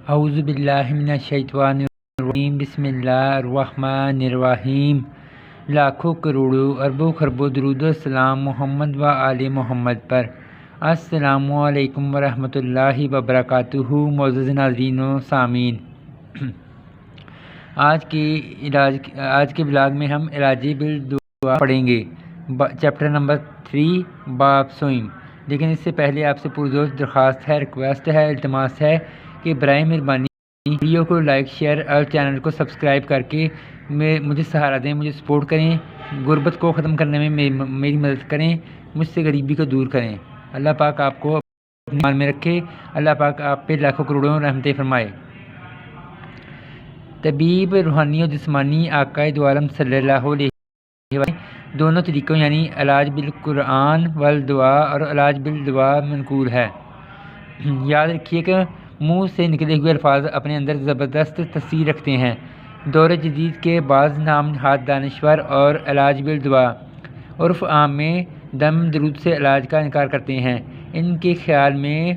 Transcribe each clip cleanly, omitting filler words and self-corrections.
اعوذ باللہ من الشیطان الرجیم بسم اللہ الرحمن الرحیم۔ لاکھوں کروڑوں اربوں خربوں درود و سلام محمد و آل محمد پر۔ السلام علیکم ورحمۃ اللہ وبرکاتہ۔ معزز ناظرین و سامعین، آج کے بلاگ میں ہم علاج بالدعا پڑھیں گے، چیپٹر نمبر 3 باب سوئم۔ لیکن اس سے پہلے آپ سے پرزور درخواست ہے، ریکویسٹ ہے، التماس ہے کہ برائے مہربانی ویڈیو کو لائک، شیئر اور چینل کو سبسکرائب کر کے مجھے سہارا دیں، مجھے سپورٹ کریں، غربت کو ختم کرنے میں میری مدد کریں، مجھ سے غریبی کو دور کریں۔ اللہ پاک آپ کو اپنے ایمان میں رکھے، اللہ پاک آپ پہ لاکھوں کروڑوں رحمتیں فرمائے۔ طبیب روحانی و جسمانی آقا دو عالم صلی اللہ علیہ وسلم دونوں طریقوں یعنی علاج بالقرآن والدعا اور علاج بالدعا منقول ہے۔ یاد رکھیے کہ منہ سے نکلے ہوئے الفاظ اپنے اندر زبردست تاثیر رکھتے ہیں۔ دور جدید کے بعض نام نہاد دانشور اور علاج بالدعا عرف عام میں دم درود سے علاج کا انکار کرتے ہیں۔ ان کے خیال میں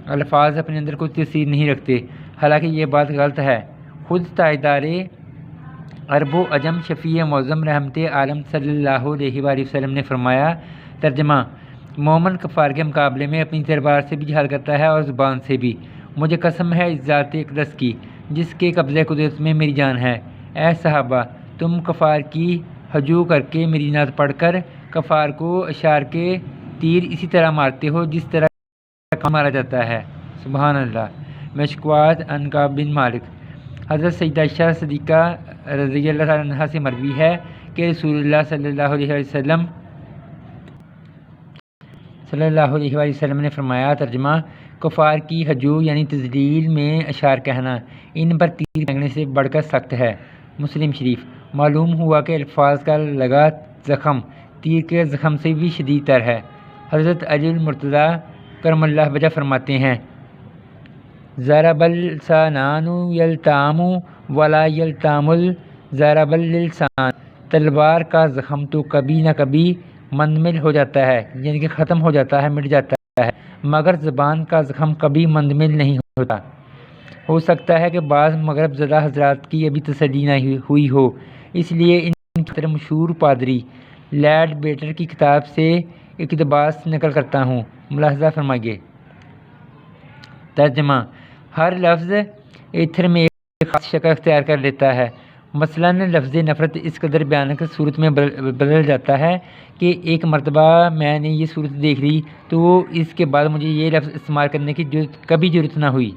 الفاظ اپنے اندر کوئی تاثیر نہیں رکھتے، حالانکہ یہ بات غلط ہے۔ خود تاجدار عرب و عجم شفیع معظم رحمت عالم صلی اللہ علیہ وآلہ وسلم نے فرمایا، ترجمہ: مومن کفار کے مقابلے میں اپنی تلوار سے بھی جہاد کرتا ہے اور زبان سے بھی۔ مجھے قسم ہے اس ذات اقدس کی جس کے قبضہ قدرت میں میری جان ہے، اے صحابہ، تم کفار کی ہجو کر کے میری نعت پڑھ کر کفار کو اشار کے تیر اسی طرح مارتے ہو جس طرح مارا جاتا ہے۔ سبحان اللہ۔ مشکوات عن کعب بن مالک۔ حضرت سیدہ عائشہ صدیقہ رضی اللہ تعالیٰ عنہا سے مروی ہے کہ رسول اللہ صلی اللہ علیہ وسلم نے فرمایا، ترجمہ: کفار کی ہجو یعنی تذلیل میں اشعار کہنا ان پر تیر پھینکنے سے بڑھ کر سخت ہے۔ مسلم شریف۔ معلوم ہوا کہ الفاظ کا لگا زخم تیر کے زخم سے بھی شدید تر ہے۔ حضرت علی المرتضیٰ کرم اللہ وجہ فرماتے ہیں، ضرب اللسان یلتام ولا یلتام ضرب اللسان۔ تلوار کا زخم تو کبھی نہ کبھی مندمل ہو جاتا ہے، یعنی کہ ختم ہو جاتا ہے، مٹ جاتا ہے، مگر زبان کا زخم کبھی مندمل نہیں ہوتا۔ ہو سکتا ہے کہ بعض مغرب زدہ حضرات کی ابھی تسلی نہ ہوئی ہو، اس لیے ان کی طرح مشہور پادری لیڈ بیٹر کی کتاب سے اقتباس نقل کرتا ہوں، ملاحظہ فرمائیے۔ ترجمہ: ہر لفظ ایتھر میں ایک خاص شکل اختیار کر لیتا ہے۔ مثلاً لفظ نفرت اس قدر بھیانک صورت میں بدل جاتا ہے کہ ایک مرتبہ میں نے یہ صورت دیکھ لی تو اس کے بعد مجھے یہ لفظ استعمال کرنے کی کبھی ضرورت نہ ہوئی۔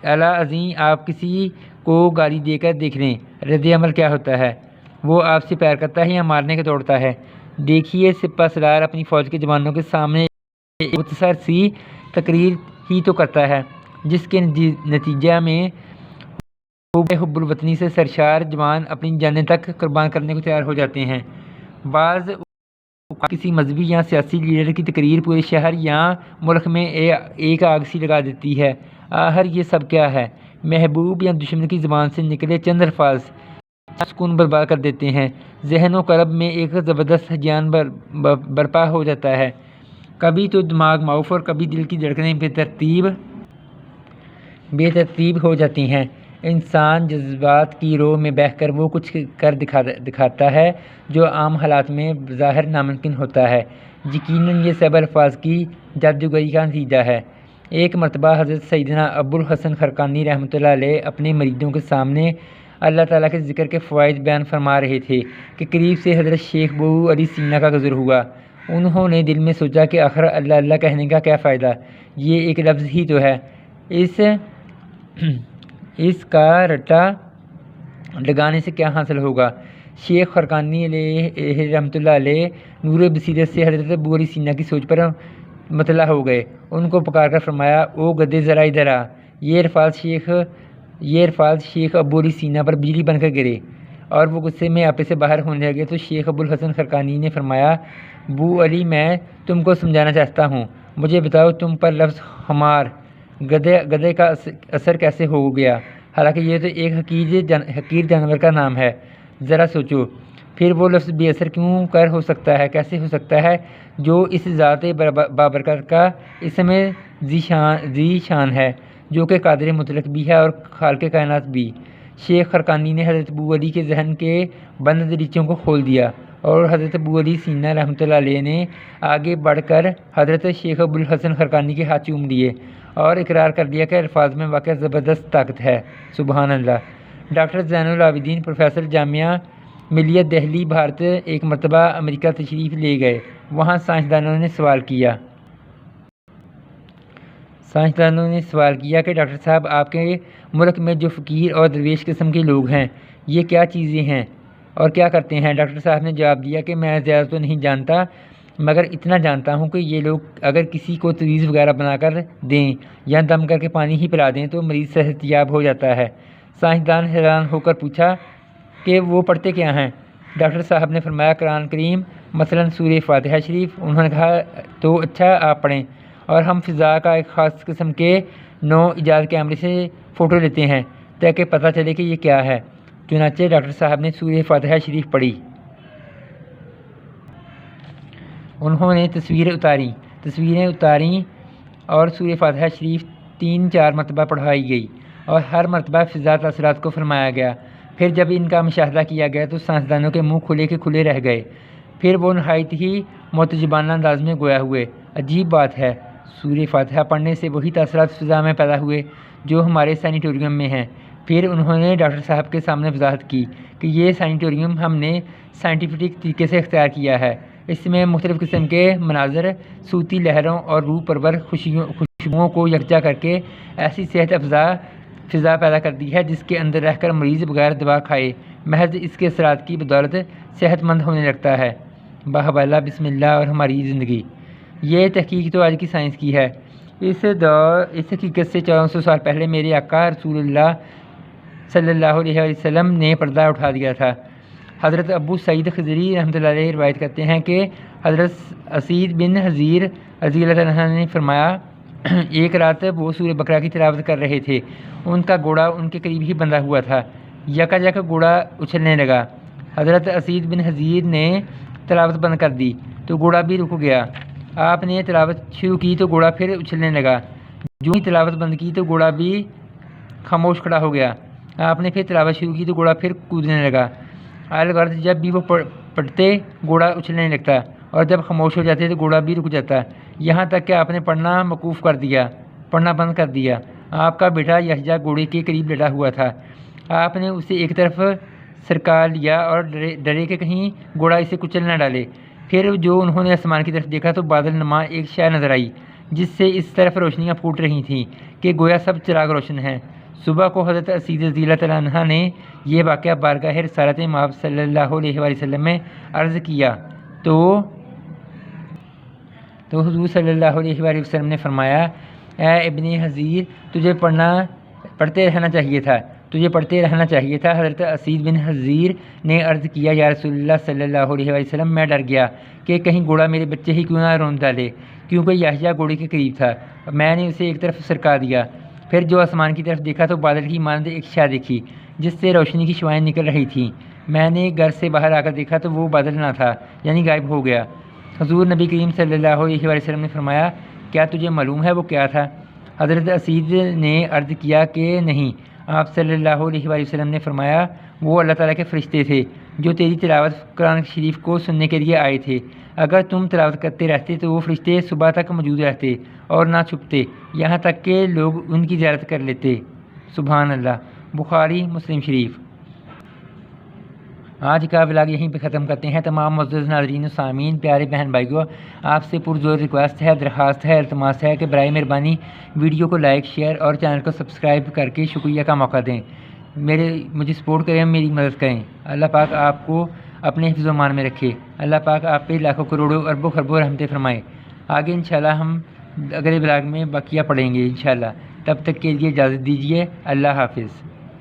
اعلیٰ عظیم، آپ کسی کو گالی دے کر دیکھ لیں، رد عمل کیا ہوتا ہے؟ وہ آپ سے پیار کرتا ہے یا مارنے کے دوڑتا ہے؟ دیکھیے، سپہ سالار اپنی فوج کے جوانوں کے سامنے ایک مختصر سی تقریر ہی تو کرتا ہے جس کے نتیجہ میں حب الوطنی سے سرشار جوان اپنی جانیں تک قربان کرنے کو تیار ہو جاتے ہیں۔ بعض کسی مذہبی یا سیاسی لیڈر کی تقریر پورے شہر یا ملک میں ایک آگ سی لگا دیتی ہے۔ آخر یہ سب کیا ہے؟ محبوب یا دشمن کی زبان سے نکلے چند الفاظ سکون برباد کر دیتے ہیں، ذہن و قلب میں ایک زبردست ہیجان برپا ہو جاتا ہے، کبھی تو دماغ معاف اور کبھی دل کی دھڑکنیں بے ترتیب ہو جاتی ہیں۔ انسان جذبات کی رو میں بہہ کر وہ کچھ کر دکھاتا ہے جو عام حالات میں بظاہر ناممکن ہوتا ہے۔ یقیناً یہ سب الفاظ کی جادوگری کا نتیجہ ہے۔ ایک مرتبہ حضرت سیدنا ابو الحسن خرقانی رحمۃ اللہ علیہ اپنے مریدوں کے سامنے اللہ تعالیٰ کے ذکر کے فوائد بیان فرما رہے تھے کہ قریب سے حضرت شیخ ابو علی سینا کا گزر ہوا۔ انہوں نے دل میں سوچا کہ آخر اللہ اللہ کہنے کا کیا فائدہ، یہ ایک لفظ ہی تو ہے، اس کا رٹا لگانے سے کیا حاصل ہوگا؟ شیخ خرقانی علیہ رحمۃ اللہ علیہ نور بصیرت سے حضرت ابو علی سینا کی سوچ پر مطلع ہو گئے، ان کو پکار کر فرمایا، او گدے ذرا ادھر آ۔ یہ الفاظ شیخ ابو علی سینا پر بجلی بن کر گرے اور وہ غصے میں آپے سے باہر ہونے لگے تو شیخ ابو الحسن خرقانی نے فرمایا، ابو علی، میں تم کو سمجھانا چاہتا ہوں، مجھے بتاؤ تم پر لفظ حمار گدے کا اثر کیسے ہو گیا، حالانکہ یہ تو ایک حقیر جانور کا نام ہے، ذرا سوچو، پھر وہ لفظ بے اثر کیوں کر ہو سکتا ہے، کیسے ہو سکتا ہے جو اس ذات بابرکت کا اسم ذی شان ہے، جو کہ قادر مطلق بھی ہے اور خالق کائنات بھی۔ شیخ خرقانی نے حضرت ابو علی کے ذہن کے بند دریچوں کو کھول دیا اور حضرت ابو علی سینہ رحمۃ اللہ علیہ نے آگے بڑھ کر حضرت شیخ ابو الحسن خرقانی کے ہاتھ چوم لیے اور اقرار کر دیا کہ الفاظ میں واقع زبردست طاقت ہے۔ سبحان اللہ۔ ڈاکٹر زین العابدین پروفیسر جامعہ ملیہ دہلی بھارت ایک مرتبہ امریکہ تشریف لے گئے۔ وہاں سائنسدانوں نے سوال کیا کہ ڈاکٹر صاحب آپ کے ملک میں جو فقیر اور درویش قسم کے لوگ ہیں یہ کیا چیزیں ہیں اور کیا کرتے ہیں؟ ڈاکٹر صاحب نے جواب دیا کہ میں زیادہ تو نہیں جانتا مگر اتنا جانتا ہوں کہ یہ لوگ اگر کسی کو تعویذ وغیرہ بنا کر دیں یا دم کر کے پانی ہی پلا دیں تو مریض صحت یاب ہو جاتا ہے۔ سائنسدان حیران ہو کر پوچھا کہ وہ پڑھتے کیا ہیں؟ ڈاکٹر صاحب نے فرمایا قرآن کریم، مثلاً سورہ فاتحہ شریف۔ انہوں نے کہا تو اچھا آپ پڑھیں، اور ہم فضا کا ایک خاص قسم کے نو ایجاد کیمرے سے فوٹو لیتے ہیں تاکہ پتہ چلے کہ یہ کیا ہے۔ چنانچہ ڈاکٹر صاحب نے سورہ فاتحہ شریف پڑھی۔ انہوں نے تصویریں اتاریں اور سورہ فاتحہ شریف 3-4 مرتبہ پڑھائی گئی اور ہر مرتبہ فضا تاثرات کو فرمایا گیا۔ پھر جب ان کا مشاہدہ کیا گیا تو سائنسدانوں کے منہ کھلے کے کھلے رہ گئے۔ پھر وہ نہایت ہی معتجبانہ انداز میں گویا ہوئے، عجیب بات ہے، سورہ فاتحہ پڑھنے سے وہی تاثرات فضا میں پیدا ہوئے جو ہمارے سینیٹوریم میں ہیں۔ پھر انہوں نے ڈاکٹر صاحب کے سامنے وضاحت کی کہ یہ سینیٹوریم ہم نے سائنٹیفک طریقے سے اختیار کیا ہے۔ اس میں مختلف قسم کے مناظر، صوتی لہروں اور روح پرور خوشبوؤں کو یکجا کر کے ایسی صحت افزا فضا پیدا کر دی ہے جس کے اندر رہ کر مریض بغیر دوا کھائے محض اس کے اثرات کی بدولت صحت مند ہونے لگتا ہے۔ باحوالہ بسم اللہ اور ہماری زندگی۔ یہ تحقیق تو آج کی سائنس کی ہے۔ اس حقیقت سے 1400 سال پہلے میرے آقا رسول اللہ صلی اللہ علیہ وسلم نے پردہ اٹھا دیا تھا۔ حضرت ابو سعید خضری رحمۃ اللہ علیہ روایت کرتے ہیں کہ حضرت اسید بن حضیر رضی اللہ عنہ نے فرمایا ایک رات وہ سورہ بقرہ کی تلاوت کر رہے تھے، ان کا گھوڑا ان کے قریب ہی بندھا ہوا تھا، یکا گھوڑا اچھلنے لگا۔ حضرت اسید بن حضیر نے تلاوت بند کر دی تو گھوڑا بھی رک گیا۔ آپ نے تلاوت شروع کی تو گھوڑا پھر اچھلنے لگا، جو ہی تلاوت بند کی تو گھوڑا بھی خاموش کھڑا ہو گیا۔ آپ نے پھر تلاوت شروع کی تو گھوڑا پھر کودنے لگا۔ الغرض جب بھی وہ پڑھتے گھوڑا اچھلنے لگتا اور جب خاموش ہو جاتے تو گھوڑا بھی رک جاتا، یہاں تک کہ آپ نے پڑھنا بند کر دیا۔ آپ کا بیٹا یحییٰ گھوڑے کے قریب لٹا ہوا تھا۔ آپ نے اسے ایک طرف سرکا لیا اور ڈرے کہ کہیں گھوڑا اسے کچل نہ ڈالے۔ پھر جو انہوں نے آسمان کی طرف دیکھا تو بادل نما ایک شے نظر آئی جس سے اس طرف روشنیاں پھوٹ رہی تھیں کہ گویا سب چراغ روشن ہیں۔ صبح کو حضرت اسید رضی اللہ عنہ نے یہ واقعہ بارگاہ رسالت مآب صلی اللہ علیہ وسلم میں عرض کیا تو حضور صلی اللہ علیہ وسلم نے فرمایا اے ابن حضیر تجھے پڑھتے رہنا چاہیے تھا۔ حضرت اسید بن حضیر نے عرض کیا یا رسول اللہ صلی اللہ علیہ وسلم میں ڈر گیا کہ کہیں گھوڑا میرے بچے ہی کیوں نہ رون ڈالے، کیونکہ یحییٰ گھوڑے کے قریب تھا۔ میں نے اسے ایک طرف سرکا دیا، پھر جو آسمان کی طرف دیکھا تو بادل کی مانند ایک شے دیکھی جس سے روشنی کی شعاعیں نکل رہی تھیں۔ میں نے گھر سے باہر آ کر دیکھا تو وہ بادل نہ تھا، یعنی غائب ہو گیا۔ حضور نبی کریم صلی اللہ علیہ وسلم نے فرمایا کیا تجھے معلوم ہے وہ کیا تھا؟ حضرت اسید نے عرض کیا کہ نہیں۔ آپ صلی اللہ علیہ وسلم نے فرمایا وہ اللہ تعالیٰ کے فرشتے تھے جو تیری تلاوت قرآن شریف کو سننے کے لیے آئے تھے۔ اگر تم تلاوت کرتے رہتے تو وہ فرشتے صبح تک موجود رہتے اور نہ چھپتے، یہاں تک کہ لوگ ان کی زیارت کر لیتے۔ سبحان اللہ۔ بخاری مسلم شریف۔ آج کا ولاگ یہیں پہ ختم کرتے ہیں۔ تمام معزز ناظرین و سامعین، پیارے بہن بھائیوں، آپ سے پرزور ریکویسٹ ہے، درخواست ہے، التماس ہے کہ برائے مہربانی ویڈیو کو لائک، شیئر اور چینل کو سبسکرائب کر کے شکریہ کا موقع دیں، مجھے سپورٹ کریں، میری مدد کریں۔ اللہ پاک آپ کو اپنے حفظ و امان میں رکھے۔ اللہ پاک آپ پہ لاکھوں کروڑوں اربوں خربوں رحمتیں فرمائے۔ آگے انشاءاللہ ہم اگلے ولاگ میں بقیہ پڑھیں گے انشاءاللہ۔ تب تک کے لیے اجازت دیجیے۔ اللہ حافظ۔